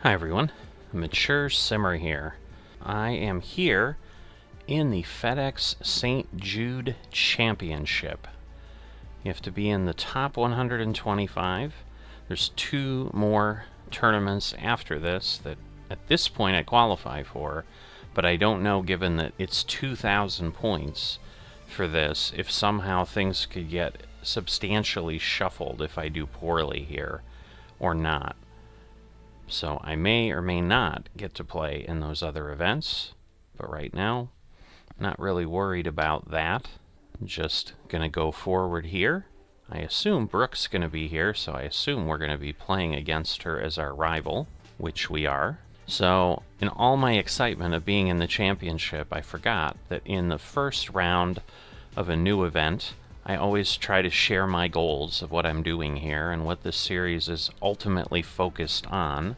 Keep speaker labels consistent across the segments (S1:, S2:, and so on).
S1: Hi everyone, Mature Simmer here. I am here in the FedEx St. Jude Championship. You have to be in the top 125. There's 2 more tournaments after this that at this point I qualify for, but I don't know, given that it's 2,000 points for this, if somehow things could get substantially shuffled if I do poorly here or not. So I may or may not get to play in those other events, but right now, not really worried about that. Just gonna go forward here. I assume Brooke's gonna be here, so I assume we're gonna be playing against her as our rival, which we are. So in all my excitement of being in the championship, I forgot that in the first round of a new event, I always try to share my goals of what I'm doing here and what this series is ultimately focused on.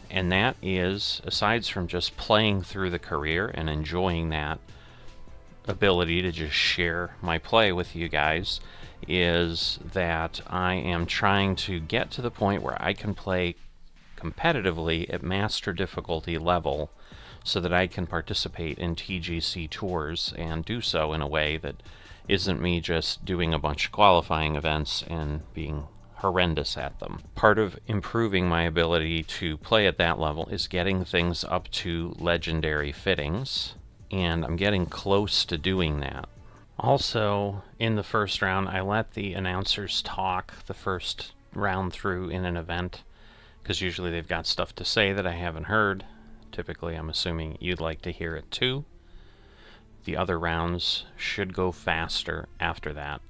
S1: And that is, aside from just playing through the career and enjoying that ability to just share my play with you guys, is that I am trying to get to the point where I can play competitively at master difficulty level so that I can participate in TGC tours and do so in a way that isn't me just doing a bunch of qualifying events and being horrendous at them. Part of improving my ability to play at that level is getting things up to legendary fittings, and I'm getting close to doing that. Also, in the first round, I let the announcers talk the first round through in an event, because usually they've got stuff to say that I haven't heard. Typically, I'm assuming you'd like to hear it too. The other rounds should go faster after that.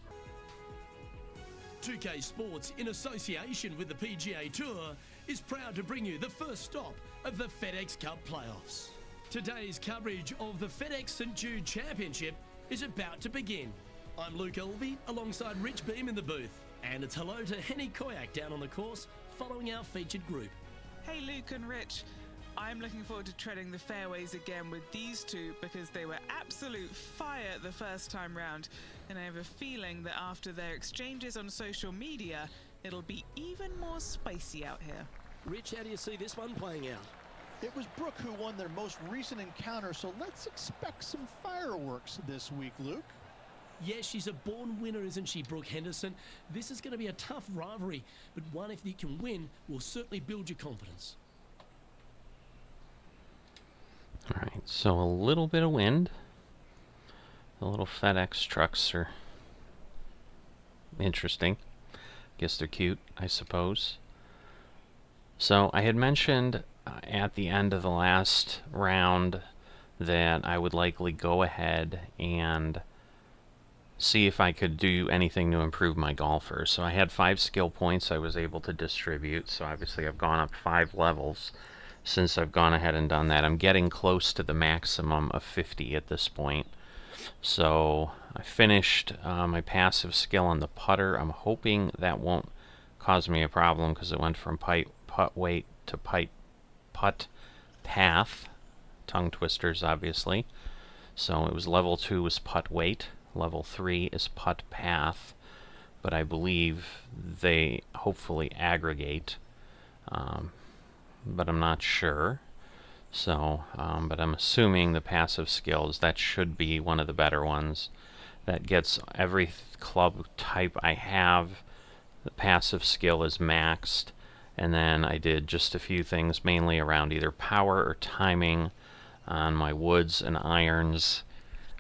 S2: 2K Sports, in association with the PGA Tour, is proud to bring you the first stop of the FedEx Cup playoffs. Today's coverage of the FedEx St. Jude Championship is about to begin. I'm Luke Elvey, alongside Rich Beam in the booth. And it's hello to Henny Koyak down on the course, following our featured group.
S3: Hey Luke and Rich. I'm looking forward to treading the fairways again with these two because they were absolute fire the first time round, and I have a feeling that after their exchanges on social media, it'll be even more spicy out here.
S2: Rich, how do you see this one playing out?
S4: It was Brooke who won their most recent encounter, so let's expect some fireworks this week, Luke.
S2: Yes, she's a born winner, isn't she, Brooke Henderson? This is going to be a tough rivalry, but one if you can win will certainly build your confidence.
S1: Alright, so a little bit of wind. The little FedEx trucks are interesting. Guess they're cute, I suppose. So I had mentioned at the end of the last round that I would likely go ahead and see if I could do anything to improve my golfer. So I had 5 skill points I was able to distribute, so obviously I've gone up 5 levels since I've gone ahead and done that. I'm getting close to the maximum of 50 at this point. So I finished my passive skill on the putter. I'm hoping that won't cause me a problem because it went from putt weight to putt path. Tongue twisters, obviously. So it was level 2 was putt weight. Level 3 is putt path. But I believe they hopefully aggregate. But I'm not sure. So, but I'm assuming the passive skills, that should be one of the better ones. That gets every club type I have. The passive skill is maxed. And then I did just a few things mainly around either power or timing on my woods and irons,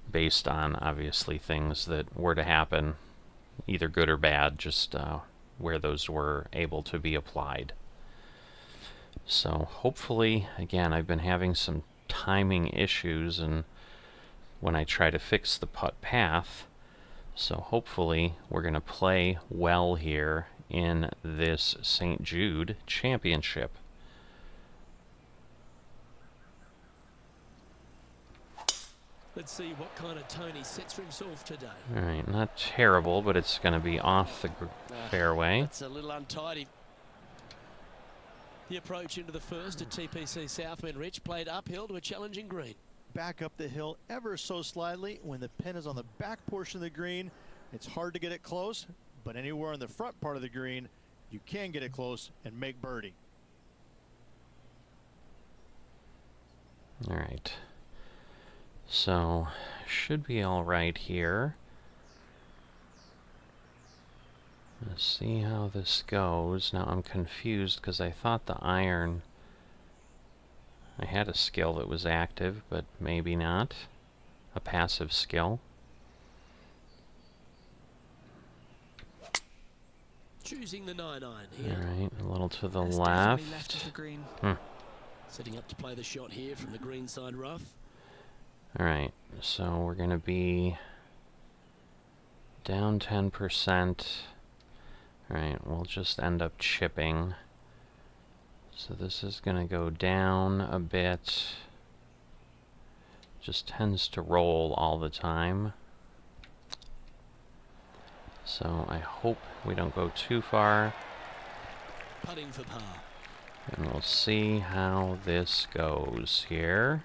S1: based on obviously things that were to happen, either good or bad, just where those were able to be applied. So hopefully, again, I've been having some timing issues and when I try to fix the putt path, so hopefully we're going to play well here in this St. Jude Championship.
S2: Let's see what kind of tone he sets for himself today.
S1: Alright, not terrible, but it's going to be off the fairway.
S2: That's a little untidy. The approach into the first at TPC Southwind, Rich, played uphill to a challenging green.
S4: Back up the hill ever so slightly. When the pin is on the back portion of the green, it's hard to get it close, but anywhere on the front part of the green, you can get it close and make birdie.
S1: Alright. So, should be alright here. Let's see how this goes. Now I'm confused because I thought the iron... I had a skill that was active, but maybe not. A passive skill.
S2: Choosing the 9-iron here.
S1: Alright, a little to the
S3: That's
S1: left.
S3: definitely left of the green.
S2: Setting up to play the shot here from the green side rough.
S1: Alright, so we're going to be down 10%. Alright, we'll just end up chipping. So this is going to go down a bit. Just tends to roll all the time. So I hope we don't go too far.
S2: Putting for par.
S1: And we'll see how this goes here.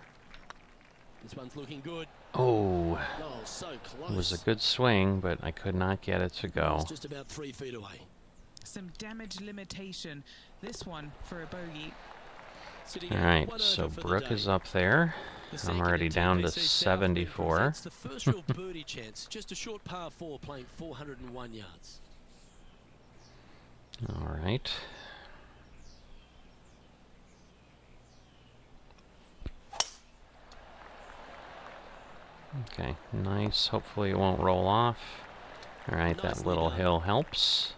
S2: This one's looking good.
S1: Oh,
S2: Oh, so close.
S1: it was a good swing, but I could not get it to go.
S2: It's just about 3 feet away.
S3: Some damage limitation. This one for a bogey.
S2: Sitting at
S1: Alright,
S2: one
S1: so
S2: over for the
S1: Brooke
S2: day.
S1: is up there.
S2: The
S1: I'm
S2: second
S1: already
S2: in
S1: down to
S2: TPC Southwind
S1: 74.
S2: presents the first real birdie chance. Just a short par 4 playing 401 yards.
S1: Alright. Okay, nice. Hopefully it won't roll off. Alright, that
S2: Nicely
S1: little
S2: done.
S1: hill helps.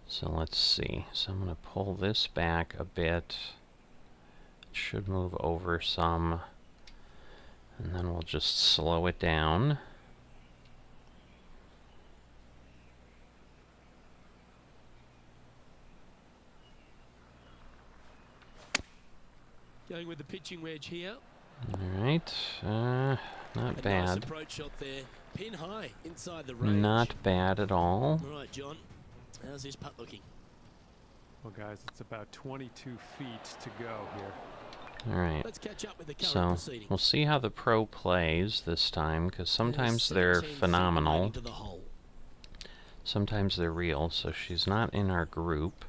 S1: So let's see. So I'm going to pull this back a bit. It should move over some. And then we'll just slow it down.
S2: Going with the pitching wedge here.
S1: Alright, not
S2: A nice
S1: bad.
S2: approach shot there. Pin high inside the range.
S1: Not bad at all.
S2: All right, John. How's this putt looking?
S5: Well, guys, it's about 22 feet to go here.
S1: Alright,
S2: Let's catch up with the current
S1: so
S2: proceeding.
S1: we'll see how the pro plays this time, because sometimes
S2: There's
S1: they're
S2: 17 feet
S1: phenomenal,
S2: remaining to the hole.
S1: sometimes they're real, so she's not in our group.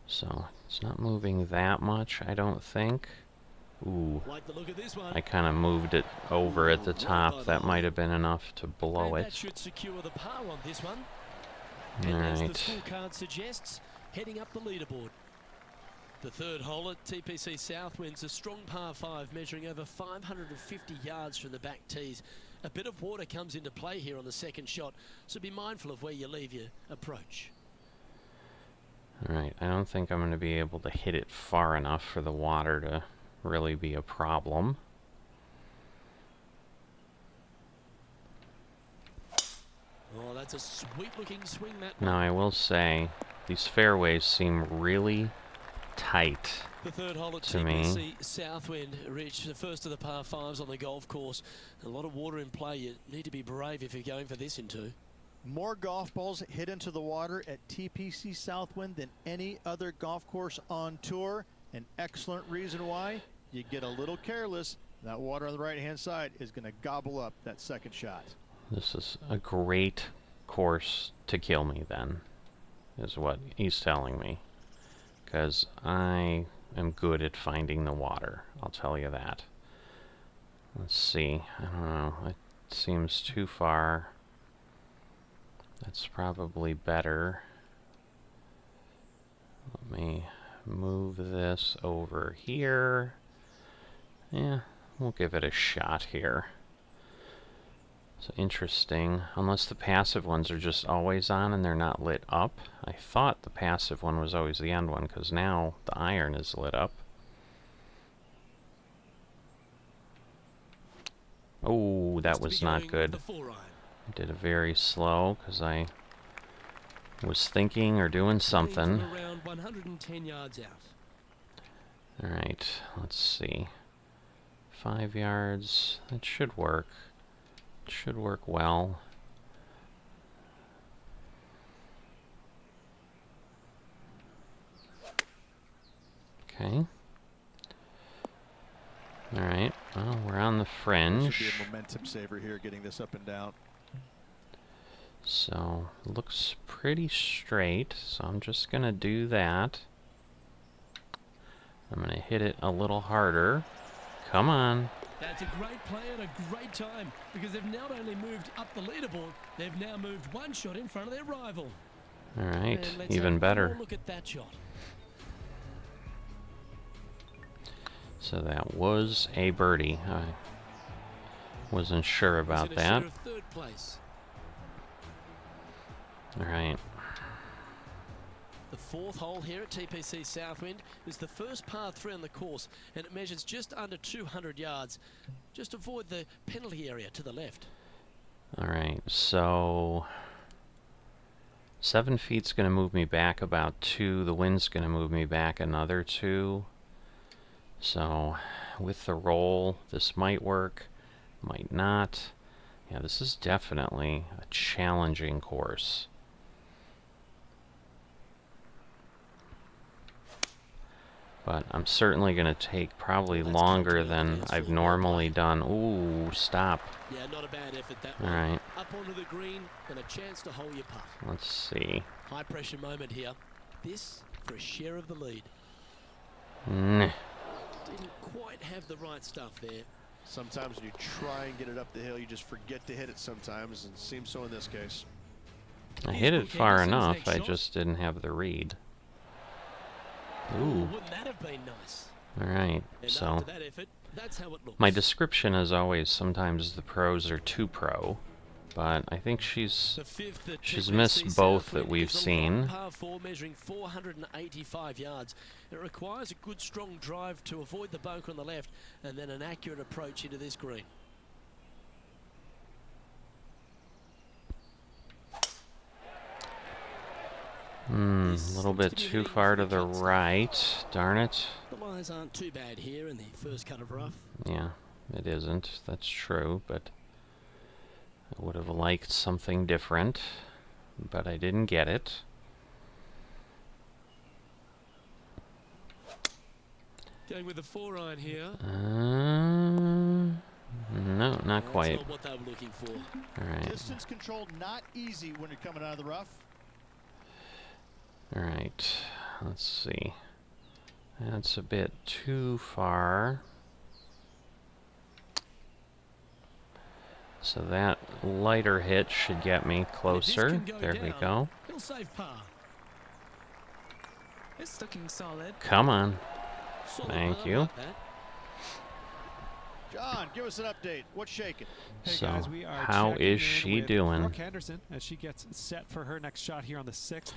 S1: So, it's not moving that much, I don't think. Ooh,
S2: Like the look of this one.
S1: I kind of moved it over at the
S2: Right by
S1: top.
S2: the
S1: That
S2: hole.
S1: might have been enough to blow
S2: And that
S1: it.
S2: should secure the par on this one. And as the
S1: Alright,
S2: scorecard suggests, heading up the leaderboard. The third hole at TPC Southwind's a strong par 5 measuring over 550 yards from the back tees. A bit of water comes into play here on the second shot, so be mindful of where you leave your approach.
S1: alright, I don't think I'm going to be able to hit it far enough for the water to really be a problem.
S2: Oh, that's a sweet looking swing, Matt.
S1: Now I will say, these fairways seem really tight.
S2: The third hole at
S1: to me.
S2: TPC Southwind reached the first of the par 5s on the golf course. A lot of water in play. You need to be brave if you're going for this in 2.
S4: More golf balls hit into the water at TPC Southwind than any other golf course on tour. An excellent reason why. You get a little careless, that water on the right-hand side is going to gobble up that second shot.
S1: This is a great course to kill me then, is what he's telling me. Because I am good at finding the water, I'll tell you that. Let's see, I don't know, it seems too far. That's probably better. Let me move this over here. Yeah, we'll give it a shot here. So interesting, unless the passive ones are just always on and they're not lit up. I thought the passive one was always the end one, because now the iron is lit up. Oh, that was not good. I did it very slow, because I was thinking or doing something.
S2: Around 110 yards out.
S1: Alright, let's see. 5 yards, that should work. It should work well. Okay. Alright, well, we're on the
S4: Should
S1: fringe.
S4: be a momentum saver here, getting this up and down.
S1: So, looks pretty straight, so I'm just gonna do that. I'm gonna hit it a little harder. Come on.
S2: That's a great play and a great time, because they've not only moved up the leaderboard, they've now moved one shot in front of their rival.
S1: Alright,
S2: And let's
S1: even
S2: have one
S1: better.
S2: more look at that shot.
S1: So that was a birdie. I wasn't sure about
S2: He's in a
S1: that.
S2: share of third place.
S1: Alright.
S2: The fourth hole here at TPC Southwind is the first par 3 on the course, and it measures just under 200 yards. Just avoid the penalty area to the left.
S1: Alright, so 7 feet's gonna move me back about 2. The wind's gonna move me back another 2. So with the roll, this might work, might not. Yeah, this is definitely a challenging course. But I'm certainly going to take probably longer than I've normally done. Ooh, stop.
S2: Yeah, not a bad effort that
S1: All
S2: one.
S1: right,
S2: Up onto the green and a chance to hole your putt.
S1: let's see.
S2: High pressure moment here. This for a share of the lead.
S1: Nah.
S2: Didn't quite have the right stuff there.
S4: Sometimes when you try and get it up the hill, you just forget to hit it sometimes, and it seems so in this case.
S1: I hit it far enough, I just didn't have the read. Ooh,
S2: Wouldn't that have been nice?
S1: alright,
S2: And
S1: so
S2: after that effort, that's how it looks.
S1: my description is always sometimes the pros are too pro, but I think she's
S2: The fifth at
S1: she's
S2: TPC
S1: missed both that
S2: Southwind
S1: we've
S2: is a
S1: seen.
S2: long par 4 measuring 485 yards. It requires a good strong drive to avoid the bunker on the left, and then an accurate approach into this green.
S1: A little bit too far to the right. Darn it.
S2: The lies aren't too bad here in the first cut of rough.
S1: Yeah, it isn't. That's true, but I would have liked something different, but I didn't get it.
S2: Going with the 4-iron here.
S1: No, not quite.
S2: That's not what they were looking for.
S1: All right.
S4: Distance control not easy when you're coming out of the rough.
S1: All right. Let's see. That's a bit too far. So that lighter hit should get me closer. There we go.
S2: He'll save par.
S3: It's looking solid.
S1: Come on.
S2: Solid
S1: Thank
S2: par
S1: you.
S2: like that.
S4: John, give us an update. What's shaking?
S5: Hey
S1: So,
S5: guys, we are
S1: how
S5: checking
S1: is
S5: in
S1: she
S5: with
S1: doing?
S5: Brooke Henderson as she gets set for her next shot here on the 6th.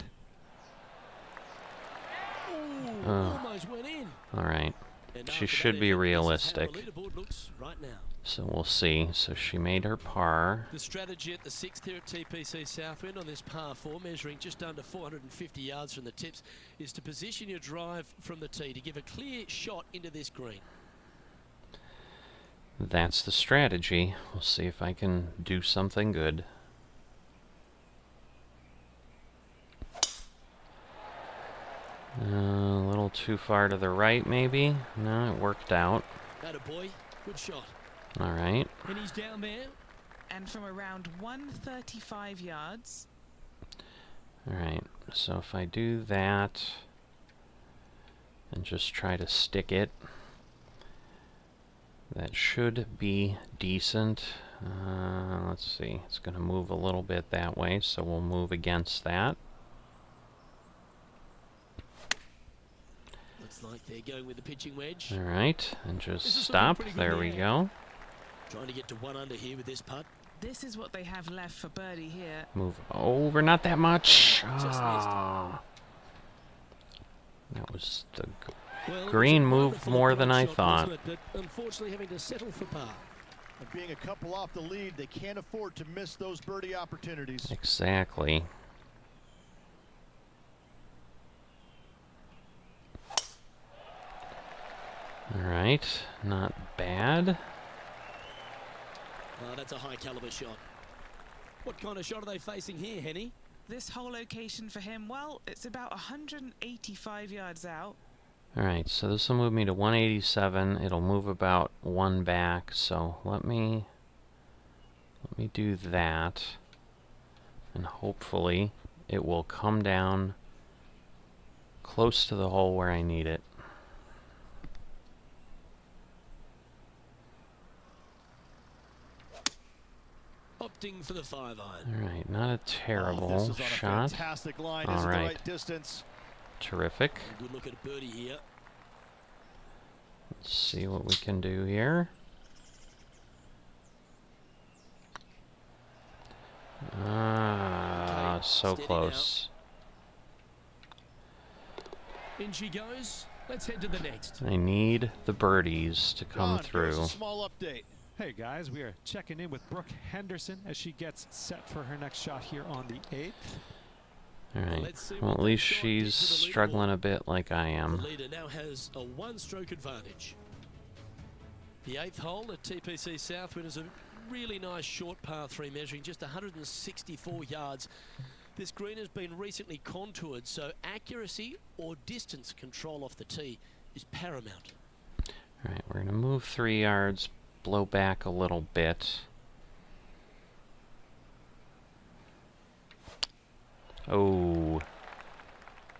S2: Ooh, almost went in.
S1: All right.
S2: And
S1: She
S2: after
S1: should
S2: that
S1: be
S2: effort, this is how
S1: realistic.
S2: the leaderboard looks right now.
S1: So we'll see. So she made her par.
S2: The strategy at the 6th here at TPC Southwind on this par 4, measuring just under 450 yards from the tips, is to position your drive from the tee to give a clear shot into this green.
S1: That's the strategy. We'll see if I can do something good. A little too far to the right, maybe? No, it worked out.
S2: Atta boy, good shot.
S1: All right.
S2: And he's down there.
S3: And from around 135 yards,
S1: All right. So if I do that and just try to stick it, that should be decent. Let's see. It's going to move a little bit that way, so we'll move against that.
S2: Looks like they're going with the pitching wedge.
S1: All right. And just
S2: This is
S1: stop.
S2: looking pretty good
S1: There we
S2: there.
S1: go.
S2: Trying to get to 1 under here with this putt.
S3: this is what they have left for birdie here.
S1: Move over, not that much.
S2: Just missed.
S1: Ah. That was the
S2: Well, it was
S1: green
S2: a
S1: moved
S2: wonderful
S1: more than I
S2: approach shot,
S1: thought.
S2: wasn't it? But unfortunately having to settle for par.
S4: And being a couple off the lead, they can't afford to miss those birdie opportunities.
S1: Exactly. All right, not bad.
S2: That's a high caliber shot. What kind of shot are they facing here, Henny?
S3: This whole location for him, well, it's about 185 yards out.
S1: All right, so this will move me to 187. It'll move about 1 back. So let me do that. And hopefully it will come down close to the hole where I need it.
S2: Opting for the 5-iron.
S1: Alright, not a terrible
S4: this is on
S1: shot.
S4: a fantastic line.
S1: All
S4: Is it the
S1: right.
S4: right distance?
S1: Terrific.
S2: Good look at a birdie here.
S1: Let's see what we can do here. Ah, so
S2: steady
S1: close.
S2: In she goes. Let's head to the next.
S1: I need the birdies to come
S4: John, here's
S1: through.
S4: a small update.
S5: Hey guys, we are checking in with Brooke Henderson as she gets set for her next shot here on the 8th.
S1: Alright,
S2: Let's see
S1: well
S2: what
S1: at
S2: that
S1: least
S2: shot
S1: she's
S2: did to the
S1: struggling
S2: leaderboard.
S1: a bit like I
S2: The
S1: am.
S2: leader now has a 1-stroke advantage. The 8th hole at TPC Southwind is a really nice short par 3 measuring just 164 yards. This green has been recently contoured, so accuracy or distance control off the tee is paramount.
S1: Alright, we're going to move 3 yards, blow back a little bit. Oh,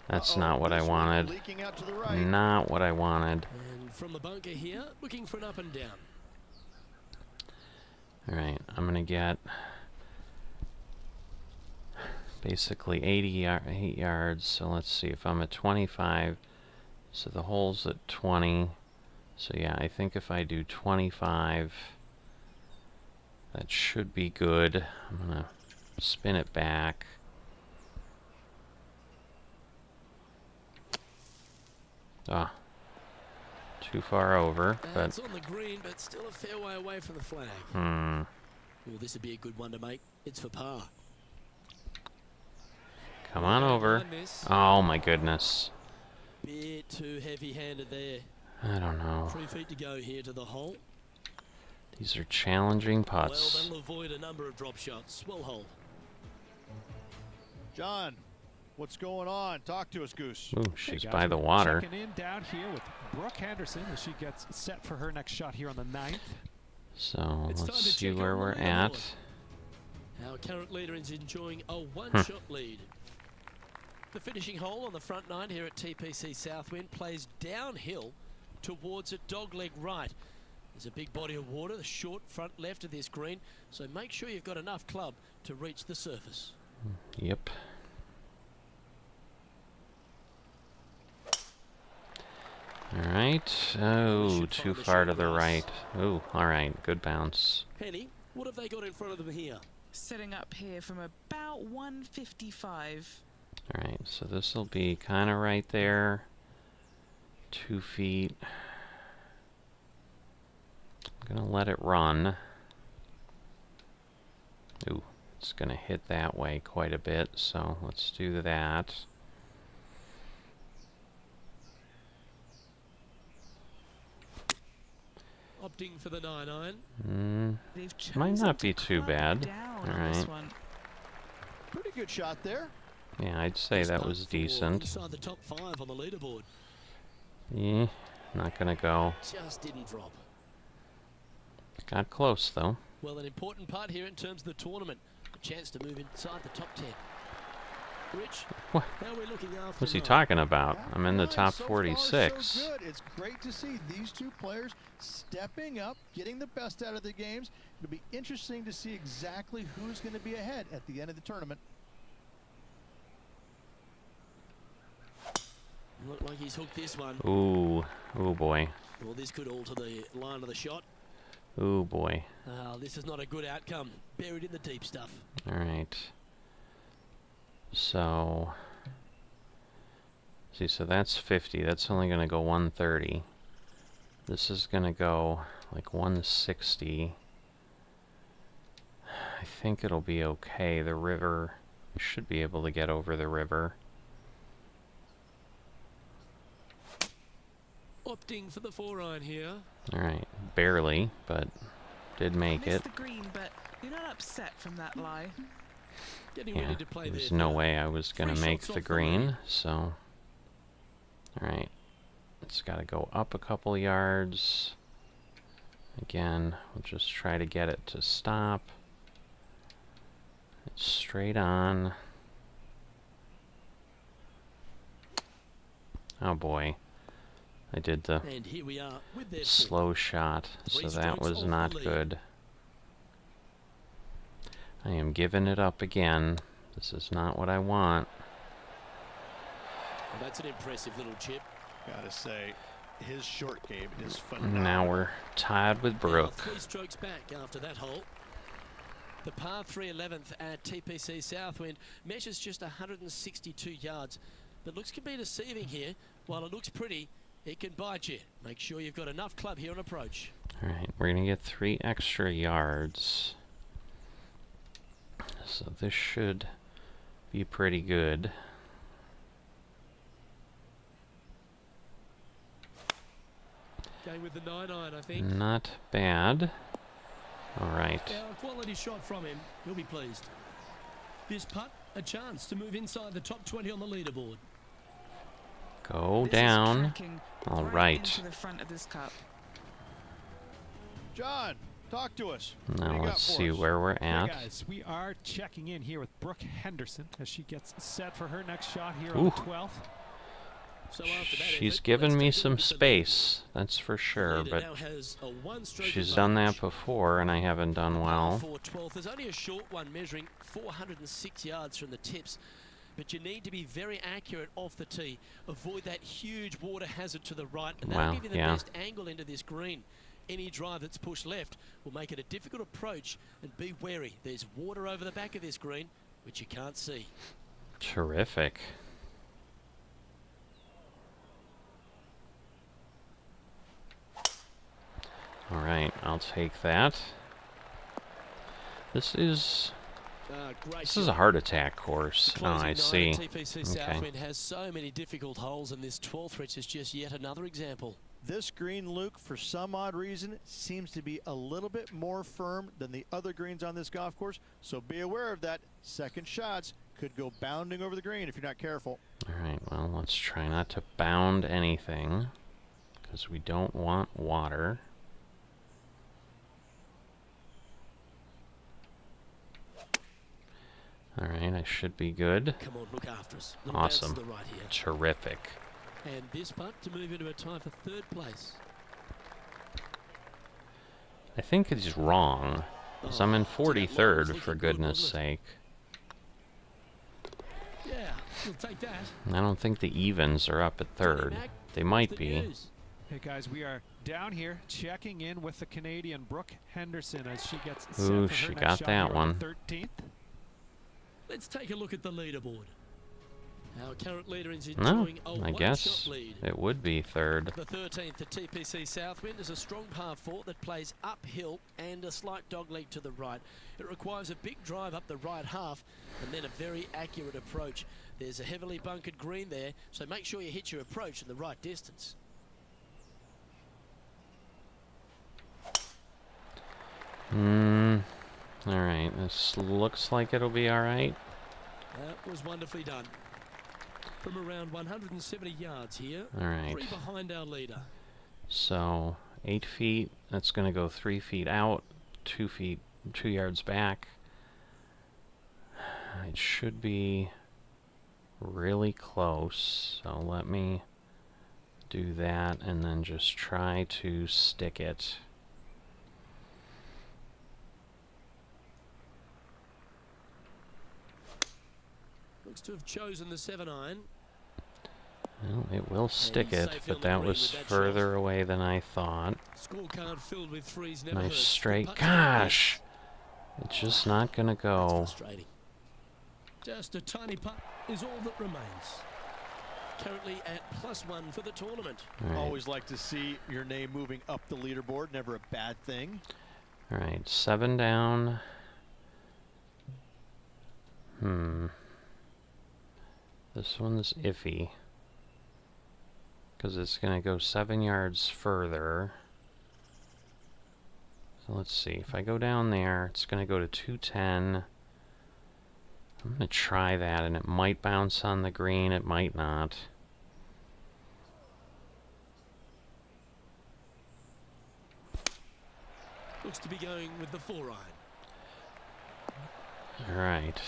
S1: that's not what I
S4: This one
S1: wanted.
S4: leaking out to the right.
S1: Not what I wanted.
S2: And from the bunker here, looking for an up and down.
S1: Alright, I'm going to get basically 8 yards. So let's see if I'm at 25. So the hole's at 20. So yeah, I think if I do 25, that should be good. I'm going to spin it back. Ah, too far over, but
S2: It's on the green, but still a fair way away from the flag.
S1: hmm.
S2: Well, this would be a good one to make. It's for par.
S1: Come on over.
S2: Behind this,
S1: Oh my goodness.
S2: bit too heavy-handed there.
S1: I don't know.
S2: 3 feet to go here to the hole.
S1: These are challenging
S2: Well,
S1: putts.
S2: that'll avoid a number of drop shots. Well hole.
S4: John, what's going on? Talk to us, Goose.
S1: Ooh,
S5: Hey
S1: she's
S5: guys,
S1: by the
S5: we're
S1: water.
S5: Checking in down here with Brooke Henderson as she gets set for her next shot here on the 9th.
S1: So
S2: It's time
S1: let's
S2: to
S1: see
S2: check
S1: where
S2: on the
S1: we're
S2: leaderboard.
S1: at.
S2: Our current leader is enjoying a one-shot lead. The finishing hole on the front 9 here at TPC Southwind plays downhill towards a dogleg right. There's a big body of water, the short front left of this green, so make sure you've got enough club to reach the surface.
S1: Yep. Alright. Oh,
S2: should
S1: too
S2: find the
S1: far to
S2: short
S1: the
S2: grass.
S1: right. Ooh, alright. Good bounce.
S2: Penny, what have they got in front of them here?
S3: Setting up here from about 155.
S1: Alright, so this will be kind of right there. 2 feet. I'm going to let it run. Ooh, it's going to hit that way quite a bit, so let's do that.
S2: Opting for the 9-iron.
S3: They've
S1: Might
S3: chosen
S1: not
S3: to
S1: be too
S3: club
S1: bad.
S3: down on
S1: All
S3: this
S1: right.
S3: one.
S4: Pretty good shot there.
S1: Yeah, I'd say
S2: This
S1: that
S2: putt
S1: was
S2: for
S1: decent.
S2: Inside the top 5 on the leaderboard.
S1: Yeah, not going to go.
S2: Just didn't drop.
S1: Got close, though.
S2: Well, an important part here in terms of the tournament. A chance to move inside the top 10. Rich,
S1: What?
S2: how are we looking after
S1: What's he
S2: 9?
S1: talking about? I'm in the
S4: Fine,
S1: top
S4: so far,
S1: 46.
S4: so good. It's great to see these two players stepping up, getting the best out of their games. It'll be interesting to see exactly who's going to be ahead at the end of the tournament.
S2: Look like he's hooked this one.
S1: Ooh, ooh boy.
S2: Well, this could alter the line of the shot.
S1: Ooh boy.
S2: This is not a good outcome. Buried in the deep stuff.
S1: Alright. So, see, so that's 50. That's only going to go 130. This is going to go like 160. I think it'll be okay. The river, should be able to get over the river.
S2: Opting for the 4-iron here.
S1: Alright, barely, but did make
S3: Missed
S1: it.
S3: the green, but you're not upset from that lie.
S2: Getting
S1: Yeah,
S2: ready to play
S1: there's
S2: their
S1: no
S2: third.
S1: way I was going to
S2: Three
S1: make
S2: shots
S1: the
S2: off the
S1: green,
S2: lead.
S1: so... Alright, it's got to go up a couple yards. Again, we'll just try to get it to stop. Straight on. Oh boy. I did the
S2: And here we are with their
S1: slow shot, so that was not good. I am giving it up again. This is not what I want.
S2: Well, that's an impressive little chip.
S4: Gotta say, his short game is phenomenal.
S1: Now we're tied with Brooke.
S2: 3 strokes back after that hole. The par 3 11th at TPC Southwind measures just 162 yards, but looks can be deceiving here. While it looks pretty, it can bite you. Make sure you've got enough club here on approach.
S1: All right, we're gonna get 3 extra yards, so this should be pretty good.
S2: Going with the 9-iron, I think.
S1: Not bad. All right.
S2: Now, a quality shot from him. He'll be pleased. This putt, a chance to move inside the top 20 on the leaderboard.
S1: Go
S3: This is
S1: down.
S3: tracking
S1: All
S3: right
S1: right.
S3: into the front of this cup.
S4: John, talk to us. What do
S1: Now
S4: you got
S1: let's
S4: for
S1: see
S4: us?
S1: where we're
S5: Hey
S1: at.
S5: guys, we are checking in here with Brooke Henderson as she gets set for her next shot here
S1: Ooh.
S5: on the 12th.
S2: So after that
S1: She's
S2: effort,
S1: given
S2: let's
S1: me
S2: take a
S1: some
S2: look at the lead.
S1: space, that's for
S2: The
S1: sure,
S2: leader
S1: but
S2: now has a 1-stroke
S1: she's done that
S2: advantage.
S1: before and I haven't done well.
S2: 4-12. There's only a short one measuring 406 yards from the tips, but you need to be very accurate off the tee. Avoid that huge water hazard to the right, and that'll
S1: Wow,
S2: give you the
S1: yeah.
S2: best angle into this green. Any drive that's pushed left will make it a difficult approach, and be wary. There's water over the back of this green, which you can't see.
S1: Terrific. All right, I'll take that. This is
S2: Great
S1: a
S2: shot.
S1: heart attack course.
S2: The
S1: Oh,
S2: closing
S1: I
S2: nine
S1: see.
S2: at TPC
S1: Okay.
S2: Southwind has so many difficult holes, and this 12th reach is just yet another example.
S4: This green, Luke, for some odd reason, seems to be a little bit more firm than the other greens on this golf course. So be aware of that. Second shots could go bounding over the green if you're not careful.
S1: All right, well, let's try not to bound anything because we don't want water. All right, I should be good.
S2: Come on, look after us. Little bounce
S1: Awesome.
S2: to the right here.
S1: Terrific.
S2: And this putt to move into a tie for 3rd place.
S1: I think it's wrong. 'Cause I'm in
S2: Oh, gee, that line was
S1: 43rd,
S2: looking
S1: for
S2: good,
S1: goodness
S2: wasn't
S1: sake.
S2: it? Yeah, we'll take that.
S1: I don't think the evens are up at 3rd.
S2: Mac,
S1: They
S2: what's
S1: might
S2: the
S1: be.
S2: news?
S5: Hey guys, we are down here checking in with the Canadian Brooke Henderson as she gets set
S1: Ooh,
S5: for
S1: she
S5: her
S1: got
S5: next shot
S1: that
S5: here
S1: one.
S5: on the 13th.
S2: Let's take a look at the leaderboard. Our current leader is
S1: No,
S2: enjoying a
S1: I
S2: one-shot
S1: guess
S2: lead.
S1: it would be 3rd.
S2: The 13th at TPC Southwind is a strong par 4 that plays uphill and a slight dogleg to the right. It requires a big drive up the right half and then a very accurate approach. There's a heavily bunkered green there, so make sure you hit your approach in the right distance.
S1: Alright, this looks like it'll be alright.
S2: That was wonderfully done. From around 170 yards here,
S1: Alright.
S2: 3 behind our leader.
S1: So 8 feet, that's going to go 3 feet out, 2 yards back. It should be really close, so let me do that and then just try to stick it.
S2: Looks to have chosen the 7-iron.
S1: Well, it will stick
S2: he's
S1: it,
S2: safely
S1: but
S2: on the
S1: that
S2: green
S1: was
S2: with that
S1: further away than I thought.
S2: Scorecard filled with threes never
S1: Nice
S2: hurts.
S1: straight.
S2: Good putts like this.
S1: Gosh! It's just not gonna
S2: That's
S1: go.
S2: frustrating. Just a tiny putt is all that remains. Currently at +1 for the tournament.
S1: Alright,
S4: Always like to see your name moving up the leaderboard. Never a bad thing.
S1: alright, 7 down. This one's iffy. Because it's going to go 7 yards further. So let's see. If I go down there, it's going to go to 210. I'm going to try that, and it might bounce on the green. It might not.
S2: Looks to be going with the 4-iron.
S1: Alright.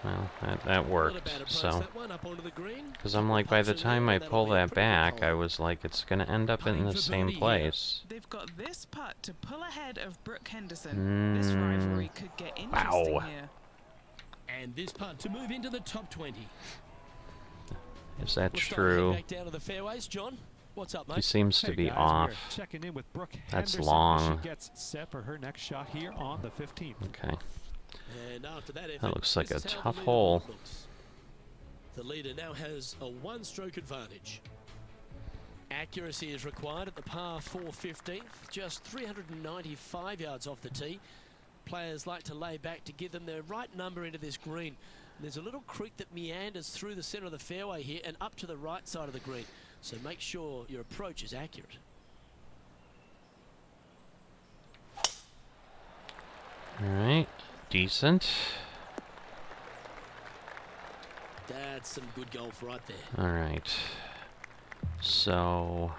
S1: Well, that worked,
S2: Not a bad approach,
S1: so...
S2: that one, up onto the green.
S1: Because I'm like, by the time I
S2: That'll
S1: pull
S2: be a
S1: that
S2: pretty good
S1: back,
S2: hole.
S1: I was like, it's going to end up in
S2: Putting
S1: the
S2: for
S1: same
S2: birdie here.
S1: place.
S3: They've got this putt to pull ahead of Brooke Henderson. This rivalry could get interesting
S1: Wow.
S3: here.
S2: And this putt to move into the top 20.
S1: Is that
S2: We'll start to head
S1: true?
S2: back down to the fairways. John, what's up,
S1: He
S2: mate?
S1: seems to
S5: Hey
S1: be
S5: guys,
S1: off.
S5: we're checking in with Brooke
S1: That's
S5: Henderson as
S1: long.
S5: she gets set for her next shot here on the 15th.
S1: Okay.
S2: And after that effort,
S1: That looks like
S2: this
S1: a
S2: is how
S1: tough
S2: the
S1: hole.
S2: leaderboard looks. The leader now has a one-stroke advantage. Accuracy is required at the par 4 15th, just 395 yards off the tee. Players like to lay back to give them their right number into this green. And there's a little creek that meanders through the center of the fairway here and up to the right side of the green. So make sure your approach is accurate.
S1: Alright. Decent.
S2: That's some good golf right there.
S1: Alright. So...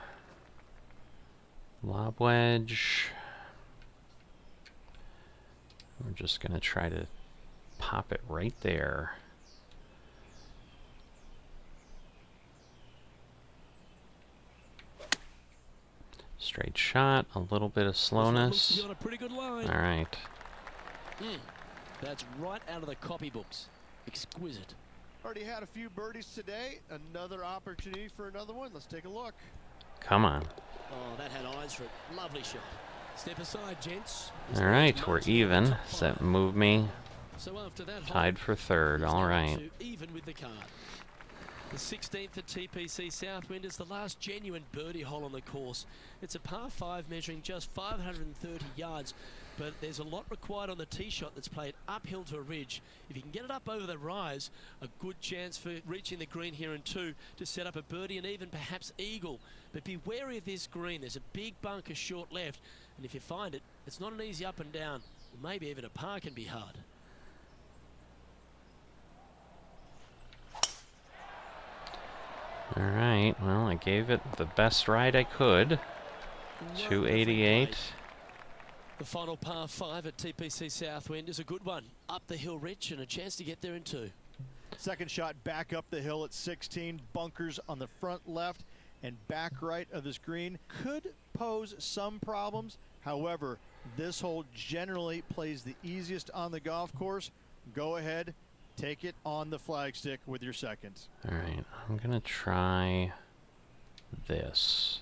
S1: lob wedge. We're just going to try to pop it right there. Straight shot, a little bit of
S2: This one looks to
S1: slowness.
S2: be on a pretty good line.
S1: Alright.
S2: That's right out of the copybooks. Exquisite.
S4: Already had a few birdies today. Another opportunity for another one. Let's take a look.
S1: Come on.
S2: Oh, that had eyes for it. Lovely shot. Step aside, gents.
S1: Alright, we're even. Does that move me?
S2: So after that hole,
S1: Tied for third.
S2: he's now
S1: Alright.
S2: to even with the card. The 16th at TPC Southwind is the last genuine birdie hole on the course. It's a par 5 measuring just 530 yards, but there's a lot required on the tee shot that's played uphill to a ridge. If you can get it up over the rise, a good chance for reaching the green here in 2 to set up a birdie and even perhaps eagle. But be wary of this green. There's a big bunker short left, and if you find it, it's not an easy up and down. Or maybe even a par can be hard.
S1: Alright, well, I gave it the best ride I could. 288.
S2: The final par 5 at TPC Southwind is a good one. Up the hill ridge and a chance to get there in 2.
S4: Second shot back up the hill at 16. Bunkers on the front left and back right of this green could pose some problems. However, this hole generally plays the easiest on the golf course. Go ahead, take it on the flagstick with your second.
S1: Alright, I'm gonna try this.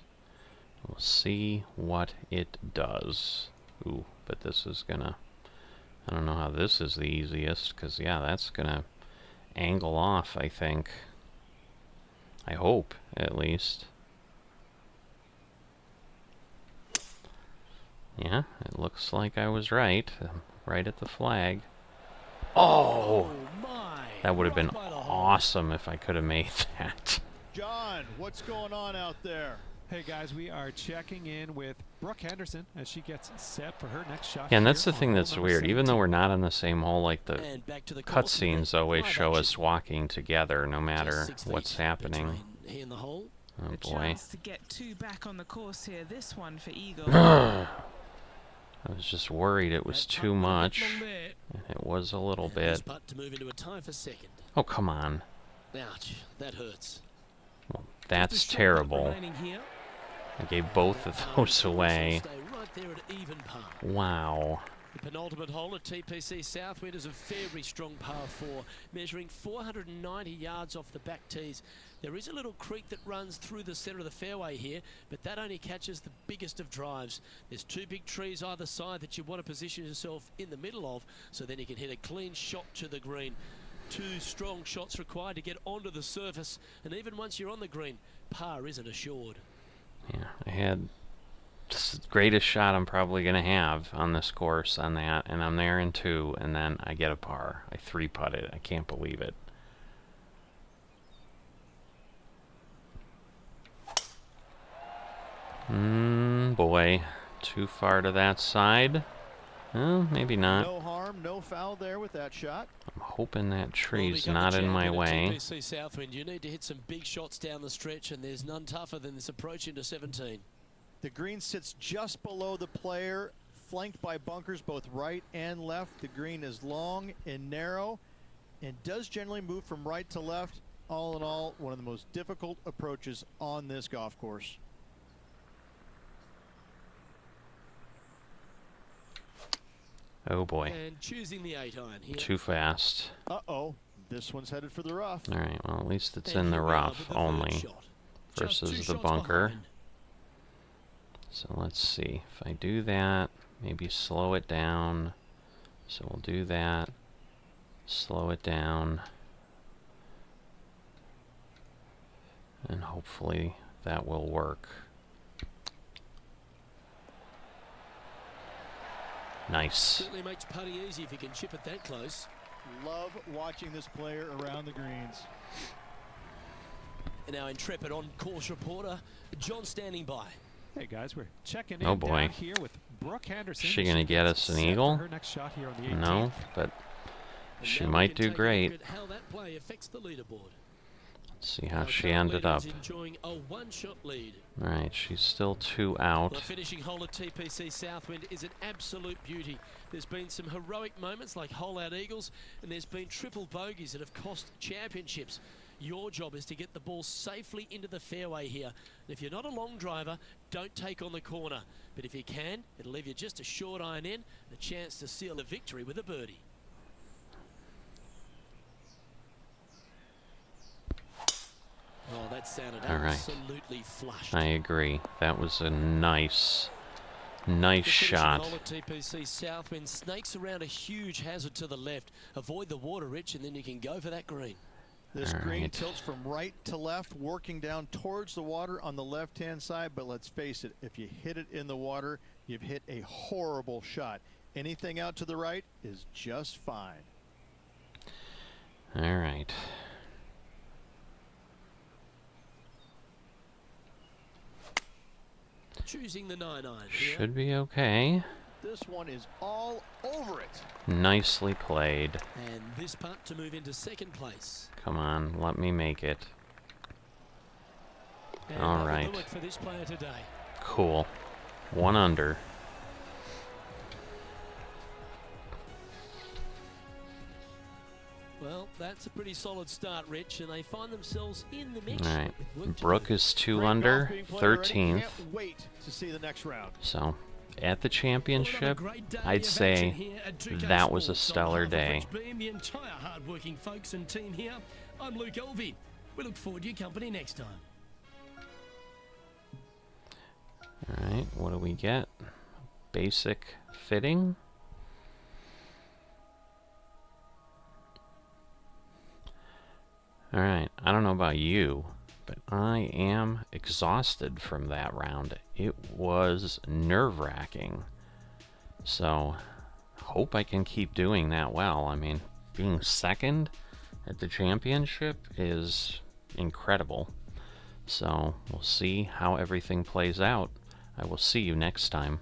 S1: We'll see what it does. Ooh, but this is gonna... I don't know how this is the easiest, because, yeah, that's gonna angle off, I think. I hope, at least. Yeah, it looks like I was right. Right at the flag. Oh!
S2: My!
S1: That would have been
S2: Right by the hole.
S1: awesome if I could have made that.
S4: John, what's going on out there?
S5: Hey guys, we are checking in with Brooke Henderson as she gets set for her next shot.
S1: Yeah, and that's
S5: here
S1: the thing
S5: on
S1: that's
S5: hole number
S1: weird. Even though
S5: 17.
S1: we're not on the same hole, like the
S2: And back to the course with
S1: cutscenes
S2: a
S1: always
S2: live
S1: show us
S2: action.
S1: walking together, no
S2: Just
S1: matter
S2: 6
S1: what's
S2: feet
S1: happening.
S2: between he and the hole.
S1: Oh
S3: A
S1: boy.
S3: chance to get 2 back on the course here. This one for Eagle.
S1: I was just worried it was
S2: That putt
S1: too
S2: went a bit
S1: much.
S2: long there.
S1: And it was a little
S2: And this
S1: bit.
S2: putt to move into a tie for second.
S1: Oh, come on.
S2: Ouch, that hurts.
S1: Well,
S2: Just a
S1: that's
S2: short putt
S1: terrible.
S2: remaining here.
S1: I gave both of those away.
S2: Stay right there at even par.
S1: Wow.
S2: The penultimate hole at TPC Southwind is a very strong par 4, measuring 490 yards off the back tees. There is a little creek that runs through the centre of the fairway here, but that only catches the biggest of drives. There's 2 big trees either side that you want to position yourself in the middle of, so then you can hit a clean shot to the green. 2 strong shots required to get onto the surface, and even once you're on the green, par isn't assured.
S1: Yeah, I had the greatest shot I'm probably going to have on this course on that, and I'm there in 2, and then I get a par. I 3-putt it. I can't believe it. Boy. Too far to that side. Well, maybe not.
S4: No harm, no foul there with that shot.
S1: I'm hoping that
S2: Well,
S1: tree's
S2: become the
S1: not in my
S2: champion at
S1: way.
S2: TPC Southwind, you need to hit some big shots down the stretch, and there's none tougher than this approach into 17.
S4: The green sits just below the player, flanked by bunkers both right and left. The green is long and narrow and does generally move from right to left. All in all, one of the most difficult approaches on this golf course.
S1: Oh boy.
S2: And choosing the 8-iron here.
S1: Too fast.
S4: Uh-oh. This one's headed for the rough.
S1: Alright, well at least it's
S2: And
S1: in the
S2: here we are
S1: rough
S2: with the third
S1: only
S2: shot. Just 2
S1: versus the
S2: shots
S1: bunker.
S2: behind.
S1: So let's see. If I do that, maybe slow it down. So we'll do that. Slow it down. And hopefully that will work. Nice.
S2: Certainly makes putting easy if you can chip it that close.
S4: Love watching this player around the greens.
S2: And our intrepid on-course reporter, John, standing by.
S5: Hey guys, we're checking in
S1: Oh boy.
S5: down here with Brooke Henderson.
S1: Is she gonna get
S5: gets
S1: us an
S5: set for
S1: eagle?
S5: her next shot here on the 18th.
S1: No, but
S2: And
S1: she
S2: now we
S1: might
S2: can
S1: do
S2: take a
S1: great.
S2: look at how that play affects the leaderboard.
S1: Let's see how
S2: Our
S1: she
S2: current
S1: ended
S2: leader
S1: up.
S2: is enjoying a 1-shot lead.
S1: Alright, she's still 2
S2: The
S1: out.
S2: finishing hole at TPC Southwind is an absolute beauty. There's been some heroic moments like hole-out eagles, and there's been triple bogeys that have cost championships. Your job is to get the ball safely into the fairway here. And if you're not a long driver, don't take on the corner. But if you can, it'll leave you just a short iron in, a chance to seal a victory with a birdie. Oh, that sounded
S1: All right.
S2: absolutely flush.
S1: I agree. That was a nice shot.
S2: Hole at TPC Southwind snakes around a huge hazard to the left. Avoid the water, Rich, and then you can go for that green.
S4: This
S1: All
S4: green
S1: right.
S4: tilts from right to left, working down towards the water on the left-hand side. But let's face it, if you hit it in the water, you've hit a horrible shot. Anything out to the right is just fine.
S1: Alright.
S2: Choosing the 9-iron here.
S1: Should be okay.
S4: This one is all over it.
S1: Nicely played.
S2: And this putt to move into second place.
S1: Come on, let me make it.
S2: And
S1: All
S2: that'll
S1: right.
S2: do it for this player today.
S1: Cool. 1 under.
S2: Well, that's a pretty solid start, Rich, and they find themselves in the mix.
S1: Alright.
S2: with work to
S1: Brooke
S2: do.
S1: is 2
S4: Great
S1: under,
S4: golf being played already.
S1: 13th.
S4: Can't wait to see the next round.
S1: So, at the
S2: Well,
S1: championship,
S2: another great day
S1: I'd
S2: of
S1: say
S2: action here at 2K
S1: that was a
S2: Sports. On
S1: stellar
S2: behalf of
S1: day.
S2: Rich Beam, the entire hard-working folks and team here, I'm Luke Elvey. We look forward to your company next time.
S1: Alright, what do we get? Basic fitting. Alright, I don't know about you, but I am exhausted from that round. It was nerve-wracking. So, hope I can keep doing that well. I mean, being second at the championship is incredible. So, we'll see how everything plays out. I will see you next time.